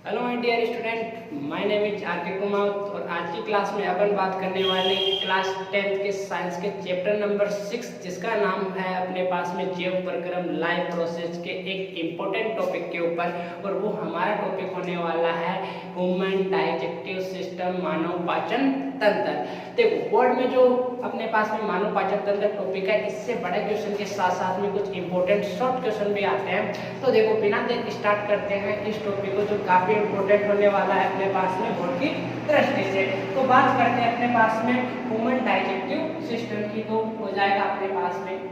Hello my dear student, my name is R K Kumar और आज की क्लास में अपन बात करने वाले क्लास 10th के साइंस के चैप्टर नंबर 6 जिसका नाम है अपने पास में जीव प्रक्रम लाइफ प्रोसेस के एक इम्पोर्टेंट टॉपिक के ऊपर। और वो हमारा टॉपिक होने वाला है ह्यूमन डाइजेस्टिव सिस्टम, मानव पाचन तंत्र। देखो बोर्ड में जो अपने पास में मानव पाचन तंत्र टॉपिक है, इससे बड़े क्वेश्चन के साथ साथ में कुछ इंपॉर्टेंट शॉर्ट क्वेश्चन भी आते हैं। तो देखो बिना देर स्टार्ट करते हैं इस टॉपिक को जो काफी इंपॉर्टेंट होने वाला है अपने पास में बोर्ड की दृष्टि से। तो बात करते हैं अपने पास में ह्यूमन डाइजेस्टिव सिस्टम की, तो हो जाएगा अपने पास में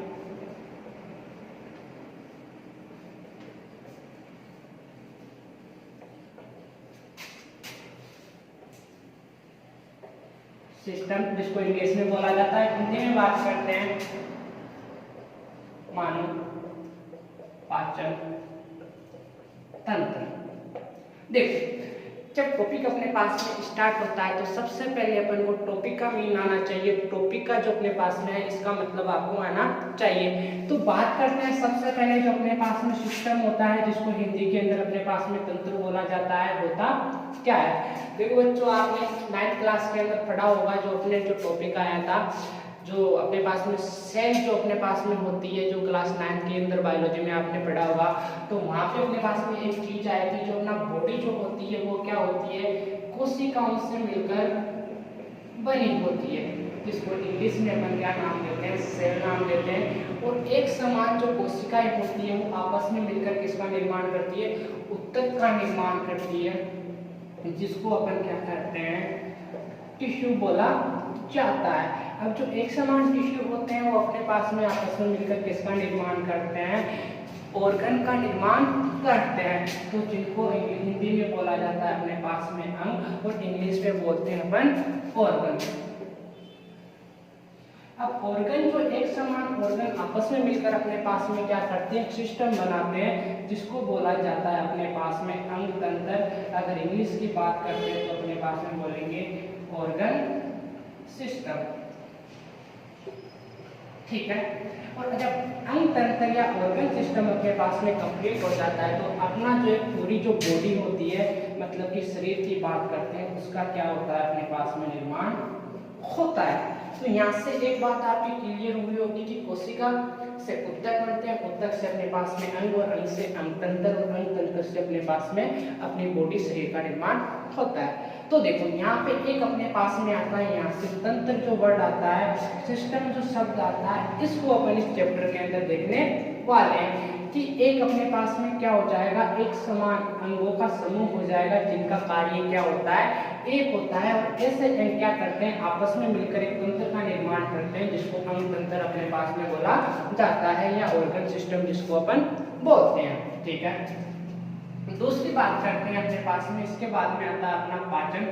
सिस्टम, जिसको इंग्लिश में बोला जाता है, हिंदी में बात करते हैं मानव पाचन तंत्र। देखो जब टॉपिक अपने पास में स्टार्ट होता है तो सबसे पहले अपन को टॉपिक का मीन आना चाहिए। टॉपिक का जो अपने पास में है इसका मतलब आपको आना चाहिए। तो बात करते हैं सबसे पहले जो अपने पास में सिस्टम होता है, जिसको हिंदी के अंदर अपने पास में तंत्र बोला जाता है, होता क्या है। देखो बच्चों, आपने 9th क्लास के अंदर पढ़ा होगा जो अपने जो टॉपिक आया था, जो अपने पास में सेल जो अपने पास में होती है, जो क्लास 9th के अंदर बायोलॉजी में आपने पढ़ा होगा, तो वहाँ पे अपने पास में एक चीज आई थी, जो अपना बॉडी जो होती है वो क्या होती है, कोशिकाओं से मिलकर बनी होती है, जिसको इंग्लिश में अपन क्या नाम देते हैं, सेल नाम देते हैं। और एक समान जो कोशिकाएं होती है वो आपस में मिलकर किसका निर्माण करती है, ऊतक का निर्माण करती है, जिसको अपन क्या कहते हैं, टिश्यू बोला जाता है। अब जो एक समान टिश्यू होते हैं वो अपने पास में आपस में मिलकर किसका निर्माण करते हैं, ऑर्गन का निर्माण करते हैं। तो जिनको हिंदी में बोला जाता है अपने पास में अंग, और इंग्लिश में बोलते हैं अपन ऑर्गन। अब ऑर्गन जो एक समान ऑर्गन आपस में मिलकर अपने पास में क्या करते हैं, सिस्टम बनाते हैं, जिसको बोला जाता है अपने पास में अंग तंत्र। अगर इंग्लिश की बात करते हैं तो अपने पास में बोलेंगे ऑर्गन सिस्टम, ठीक है। और जब अंग तंत्र या ऑर्गन सिस्टम अपने पास में कंप्लीट हो जाता है तो अपना जो पूरी जो बॉडी होती है, मतलब कि शरीर की बात करते हैं, उसका क्या होता है, अपने पास में निर्माण होता है। तो यहाँ से एक बात आपकी क्लियर हुई होगी कि कोशिका से ऊतक बनते हैं, ऊतक से अपने पास में अंग, और अंग से अंग तंत्र, और अंग तंत्र से अपने पास में अपनी बॉडी शरीर का निर्माण होता है। तो देखो यहाँ पे एक अपने पास में आता है, यहाँ से तंत्र जो वर्ड आता है, सिस्टम जो शब्द आता है, इसको अपन इस चैप्टर के अंदर देखने वाले हैं कि एक अपने पास में क्या हो जाएगा, एक समान अंगों का समूह हो जाएगा, जिनका कार्य क्या होता है, एक होता है। और ऐसे अंग क्या करते हैं, आपस में मिलकर एक तंत्र का निर्माण करते हैं, जिसको अंग तंत्र अपने पास में बोला जाता है, या ऑर्गन सिस्टम जिसको अपन बोलते हैं, ठीक है। दूसरी बात करते हैं अपने पास में, इसके बाद में आता है अपना पाचन,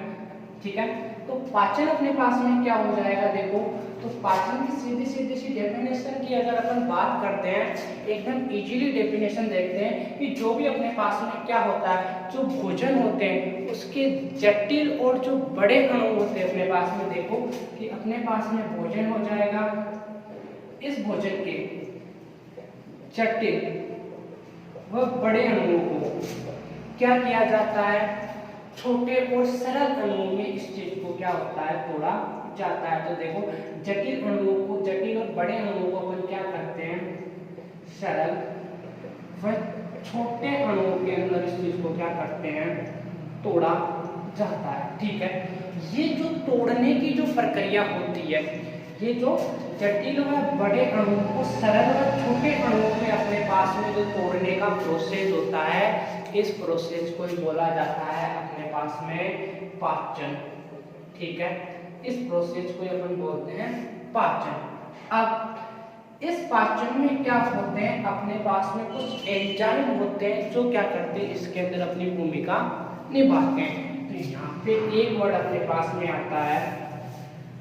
ठीक है। तो पाचन अपने पास में क्या हो जाएगा, देखो तो पाचन की सीधी सी डेफिनेशन की अगर अपन बात करते हैं, एकदम इजीली डेफिनेशन देखते हैं कि जो भी अपने पास में क्या होता है, जो भोजन होते हैं उसके जटिल और जो बड़े अणु होते हैं अपने पास में, देखो कि अपने पास में भोजन हो जाएगा, इस भोजन के जटिल व बड़े अणुओं को क्या किया जाता है, छोटे और सरल अणुओं में इस चीज को क्या होता है, तोड़ा जाता है। तो देखो जटिल अणुओं को, जटिल और बड़े अणुओं को अपन क्या करते हैं, सरल व छोटे अणुओं के अंदर इस चीज को क्या करते हैं, तोड़ा जाता है, ठीक है। ये जो तोड़ने की जो प्रक्रिया होती है, ये जो जटिल व बड़े अणुओं को सरल व छोटे अणुओं में अपने पास में जो तोड़ने का प्रोसेस होता है, इस प्रोसेस को ही बोला जाता है अपने पास में पाचन, ठीक है। इस प्रोसेस को अपन बोलते हैं पाचन। अब इस पाचन में क्या होते हैं, अपने पास में कुछ एंजाइम होते हैं जो क्या करते हैं, इसके अंदर अपनी भूमिका निभाते हैं। तो यहाँ पे एक वर्ड अपने पास में आता है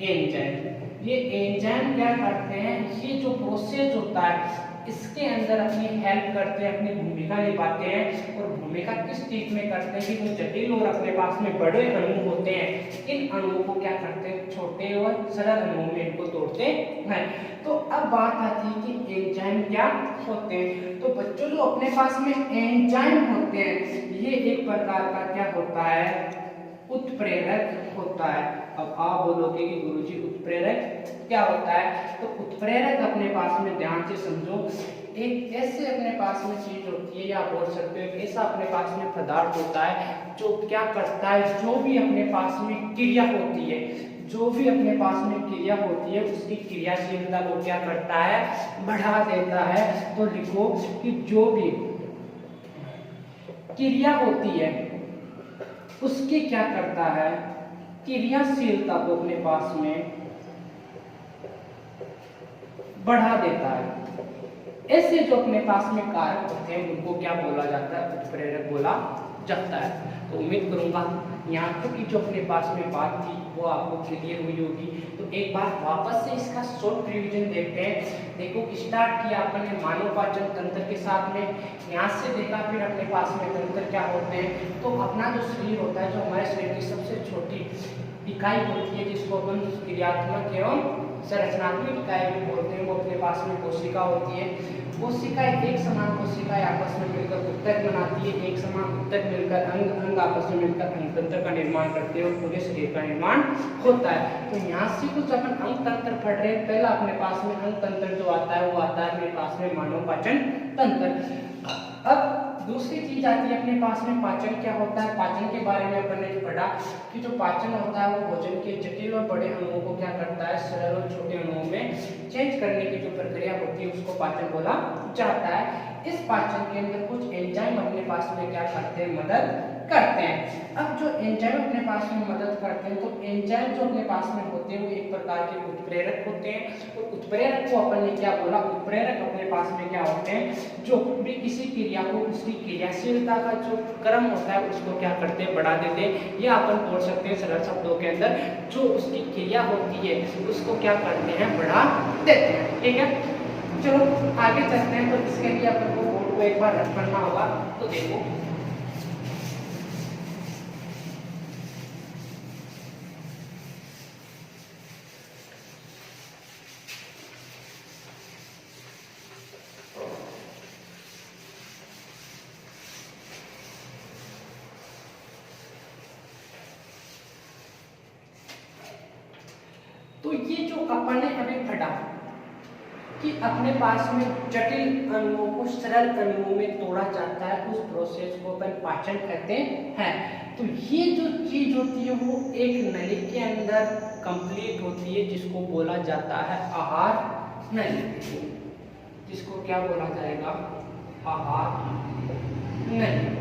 एंजाइम। ये एंजाइम क्या करते हैं, ये जो प्रोसेस होता है, इसके अंदर अपनी हेल्प करते हैं, अपनी भूमिका निभाते हैं। और भूमिका किस चीज में करते हैं कि वो जटिल और अपने पास में बड़े अणु होते हैं, इन अणुओं को क्या करते हैं, छोटे और सरल अणुओं में इनको तोड़ते हैं। तो अब बात आती है कि एंजाइम क्या होते हैं। तो बच्चों जो अपने पास में एंजाइम होते हैं, ये एक प्रकार का क्या होता है, उत्प्रेरक होता है। अब आप बोलोगे कि गुरुजी उत्प्रेरक क्या होता है, तो उत्प्रेरक अपने पास में ध्यान से समझो, एक ऐसे अपने पास में चीज होती है, या बोल सकते हो ऐसा अपने पास में पदार्थ होता है जो क्या करता है, जो भी अपने पास में क्रिया होती है, जो भी अपने पास में क्रिया होती है उसकी क्रियाशीलता को क्या करता है, बढ़ा देता है। तो लिखो कि जो भी क्रिया होती है उसकी क्या करता है, क्रियाशीलता को अपने पास में बढ़ा देता है। ऐसे जो अपने पास में कारक होते हैं उनको क्या बोला जाता है, उत्प्रेरक बोला जाता है। तो उम्मीद करूंगा यहाँ तक की जो अपने पास में बात थी वो आपको क्लियर हुई होगी। तो एक बार वापस से इसका शॉर्ट रिवीजन देखते हैं। देखो स्टार्ट किया अपने मानव पाचन तंत्र के साथ में, यहाँ से देखा फिर अपने पास में तंत्र क्या होते हैं। तो अपना जो शरीर होता है, जो हमारे शरीर की सबसे छोटी इकाई होती है जिसको अपन क्रियात्मक एवं संरचनात्मक इकाई भी बोलते हैं, वो अपने पास में कोशिका होती है। कोशिकाएं एक समान कोशिकाएं आपस में मिलकर ऊतक बनाती है, एक समान ऊतक मिलकर अंग, अंग आपस में मिलकर अंगतंत्र का निर्माण करते हैं और पूरे शरीर का निर्माण होता है। तो यहाँ से कुछ अपन अंग तंत्र पढ़ रहे हैं। पहला अपने पास में अंग तंत्र जो आता है वो आता है अपने पास में मानव पाचन तंत्र। अब दूसरी चीज आती है अपने पास में पाचन क्या होता है। पाचन के बारे में अपन ने पढ़ा कि जो पाचन होता है वो भोजन के जटिल और बड़े अणुओं को क्या करता है, सरल और छोटे अणुओं में चेंज करने की जो प्रक्रिया होती है उसको पाचन बोला जाता है। इस पाचन के अंदर कुछ एंजाइम अपने पास में क्या करते हैं, मदद करते हैं। अब जो एंजाइम अपने पास में मदद करते हैं, तो एंजाइम जो अपने पास में होते हैं वो एक प्रकार के उत्प्रेरक होते हैं। और उत्प्रेरक को अपन ने क्या बोला, उत्प्रेरक अपने पास में क्या होते हैं, जो भी किसी क्रिया को उसकी क्रियाशीलता का जो क्रम होता है उसको क्या करते हैं, बढ़ा देते हैं। या अपन बोल सकते हैं सरल शब्दों के अंदर जो उसकी क्रिया होती है उसको क्या करते हैं, बढ़ा देते हैं। ठीक है, चलो आगे चलते हैं। तो इसके लिए अपन को बोर्ड को एक बार रन करना होगा। तो देखो तो ये जो अपन ने अभी पढ़ा कि अपने पास में जटिल अणुओं को सरल अणुओं में तोड़ा जाता है, उस प्रोसेस को अपन पाचन कहते हैं। तो ये जो चीज होती है वो एक नली के अंदर कंप्लीट होती है जिसको बोला जाता है आहार नली। जिसको क्या बोला जाएगा, आहार नली,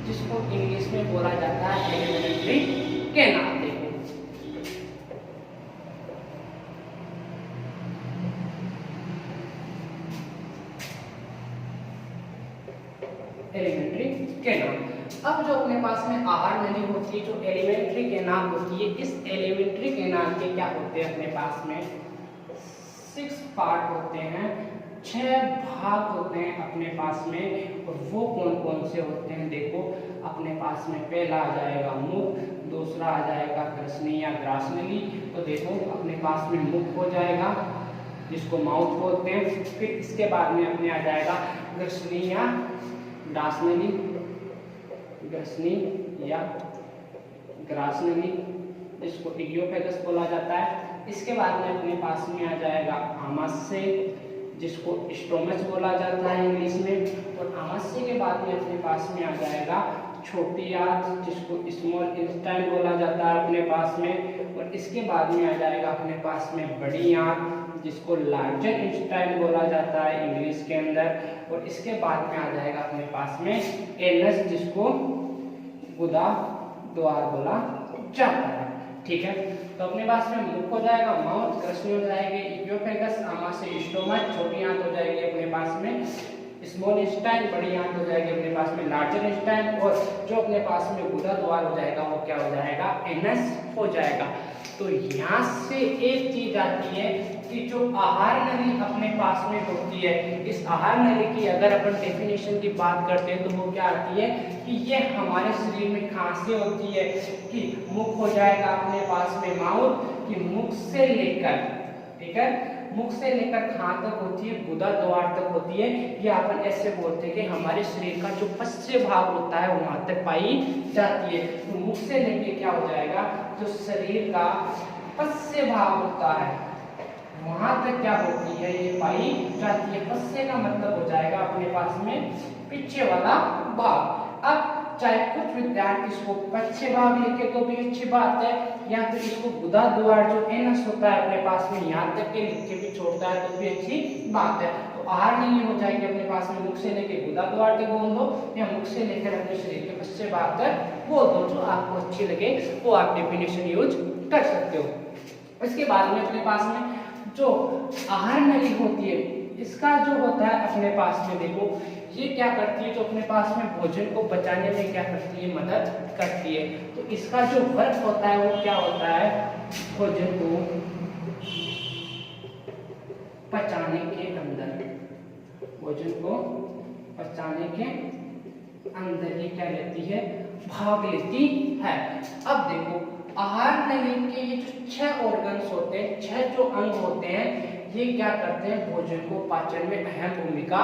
जिसको इंग्लिश में बोला जाता है एलिमेंट्री कैनाल। Alimentary canal. अब जो अपने पास में आहार नली होती है, जो एलिमेंट्री कैनाल होती है, इस एलिमेंट्री कैनाल के क्या होते हैं अपने पास में 6 पार्ट होते हैं, 6 भाग होते हैं अपने पास में। और वो कौन कौन से होते हैं, देखो अपने पास में पहला आ जाएगा मुख, दूसरा आ जाएगा ग्रसनी या ग्रासनली। तो देखो अपने पास में मुख हो जाएगा जिसको माउथ बोलते हैं। फिर इसके बाद में अपने आ जाएगा ग्रसनी या ग्रासनली, ग्रसनी या ग्रासनली, जिसको इडियोफेगस बोला जाता है। इसके बाद में अपने पास में आ जाएगा आमाशय, जिसको स्टोमच बोला जाता है इंग्लिश में। और आमाशय के बाद में अपने पास में आ जाएगा छोटी आंत, जिसको स्मॉल इंटेस्टाइन बोला जाता है अपने पास में। और इसके बाद में आ जाएगा अपने पास में बड़ी आंत, जिसको लार्जर इंटेस्टाइन बोला जाता है इंग्लिश के अंदर। और इसके बाद में आ जाएगा अपने पास में एनस, जिसको गुदा द्वार बोला जाता है। ठीक है, तो अपने पास में मुख हो जाएगा माउथ, ग्रसनी हो जाएगी इडियोफेगस, आमाशय स्टोमच, छोटी आंत हो जाएगी अपने पास में स्मॉल इंटेस्टाइन, बड़ी आंत हो जाएगी अपने पास में लार्जर इंटेस्टाइन, और जो अपने पास में गुदा द्वार हो जाएगा वो क्या हो जाएगा, एनस हो जाएगा। तो यहाँ से एक चीज आती है कि जो आहार नली अपने पास में होती है, इस आहार नली की अगर अपन डेफिनेशन की बात करते हैं तो वो क्या आती है कि ये हमारे शरीर में कहाँ से होती है कि मुख हो जाएगा अपने पास में माउथ, कि मुख से लेकर, ठीक है, मुख से लेकर कहाँ तक होती है, गुदा द्वार तक होती है। ये अपन ऐसे बोलते हैं कि हमारे शरीर का जो पश्चिम भाग होता है वहां तक पाई जाती है। तो मुख से लेके क्या हो जाएगा, जो शरीर का पश्चिम भाग होता है वहां तक क्या होती है, ये पाई जाती है। पश्चिम का मतलब हो जाएगा अपने पास में पीछे वाला भाग। अब चाहे कुछ विद्यार्थी इसको पश्चिम भाग लिखे तो भी अच्छी बात है, या फिर इसको गुदा द्वार जो एनस होता है अपने पास में यहाँ तक के लिख के भी छोड़ता है तो भी अच्छी बात है। तो आहार नली हो जाएगी अपने पास में मुख से लेके गुदा द्वार तक बोल दो, या मुख से लेकर अपने शरीर के पश्चिम भाग तक बोल दो, जो आपको अच्छी लगे वो आप डेफिनेशन यूज कर सकते हो। इसके बाद में अपने पास में जो आहार नली होती है, इसका जो होता है अपने पास में देखो ये क्या करती है, जो अपने पास में भोजन को पचाने में क्या करती है, मदद करती है। तो इसका जो वर्क होता है वो क्या होता है, भोजन को पचाने के अंदर, भोजन को पचाने के अंदर ये क्या लेती है, भाग लेती है। अब देखो आहार नली के ये जो 6 ऑर्गन्स होते हैं, 6 जो अंग होते हैं, ये क्या करते हैं, भोजन को पाचन में अहम भूमिका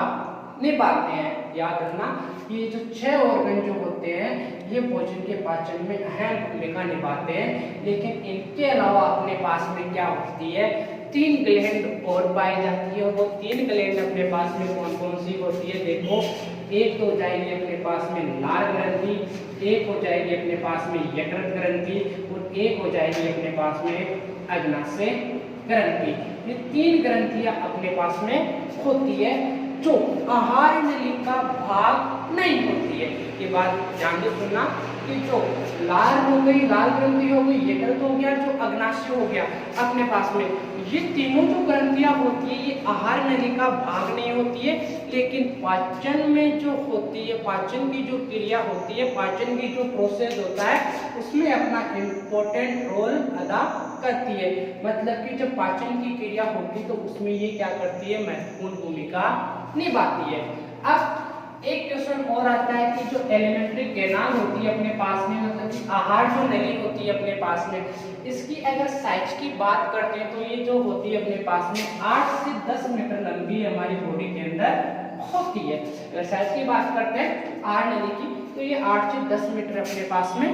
निभाते हैं। याद रखना ये जो 6 ऑर्गन जो होते हैं ये भोजन के पाचन में अहम भूमिका निभाते हैं। लेकिन इनके अलावा अपने पास में क्या होती है, 3 ग्लैंड और पाई जाती है। वो 3 ग्लैंड अपने पास में कौन कौन सी होती है, देखो एक तो हो जाएगी अपने पास में लार ग्रंथि, एक हो जाएगी अपने पास में यकृत ग्रंथि, और एक हो जाएगी अपने पास में अग्नाशय ग्रंथि। ये 3 ग्रंथियां अपने पास में होती है जो आहार नली का भाग नहीं होती है। ये बात ध्यान से सुनना कि जो लार हो गई, लाल ग्रंथि हो गई, यकृत हो गया, जो अग्नाशय हो गया, अपने पास में ये तीनों जो ग्रंथियां होती है ये आहार नली का भाग नहीं होती है। लेकिन पाचन में जो होती है, पाचन की जो क्रिया होती है, पाचन की जो प्रोसेस होता है उसमें अपना इम्पोर्टेंट रोल अदा करती है। मतलब कि जब पाचन की क्रिया होती है तो उसमें ये क्या करती है, महत्वपूर्ण भूमिका निभाती है। अब एक क्वेश्चन और आता है कि जो एलिमेंट्री कैनाल होती है अपने पास में, मतलब कि आहार जो नली होती है अपने पास में, इसकी अगर साइज की बात करते हैं तो ये जो होती है अपने पास में 8 से 10 मीटर लंबी हमारी बॉडी के अंदर होती है। अगर साइज की बात करते हैं आहार नली की तो ये 8 से 10 मीटर अपने पास में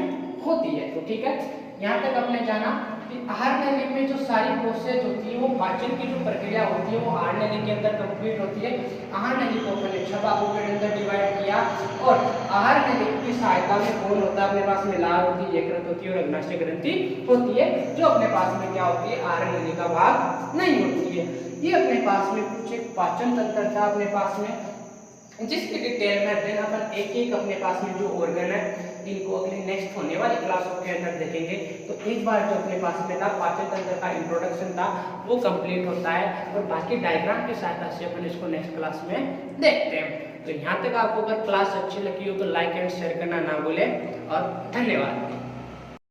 होती है। तो ठीक है, यहाँ तक आपने जाना कि आहार नली में जो सारी प्रोसेस होती है वो पाचन की जो प्रक्रिया होती है वो आहार नली के अंदर कंप्लीट होती है। आहार नली को अपने 6 भागों के अंदर डिवाइड किया, और आहार नली की सहायता में कौन होता है, अपने पास में लार होती है, यकृत होती है और अग्नाशय ग्रंथि होती है, जो अपने पास में क्या होती है, आहार नली का भाग नहीं होती है। ये अपने पास में कुछ एक पाचन तंत्र था अपने पास में, जिसकी डिटेल में देन अपन एक एक अपने पास में जो ऑर्गन है इनको अगली नेक्स्ट होने वाली क्लासों के अंदर देखेंगे। तो एक बार जो अपने पास में था पाचन तंत्र का इंट्रोडक्शन था वो कंप्लीट होता है, और बाकी डायग्राम की सहायता से अपन इसको नेक्स्ट क्लास में देखते हैं। तो यहाँ तक आपको अगर क्लास अच्छी लगी हो तो लाइक एंड शेयर करना ना भूलें, और धन्यवाद।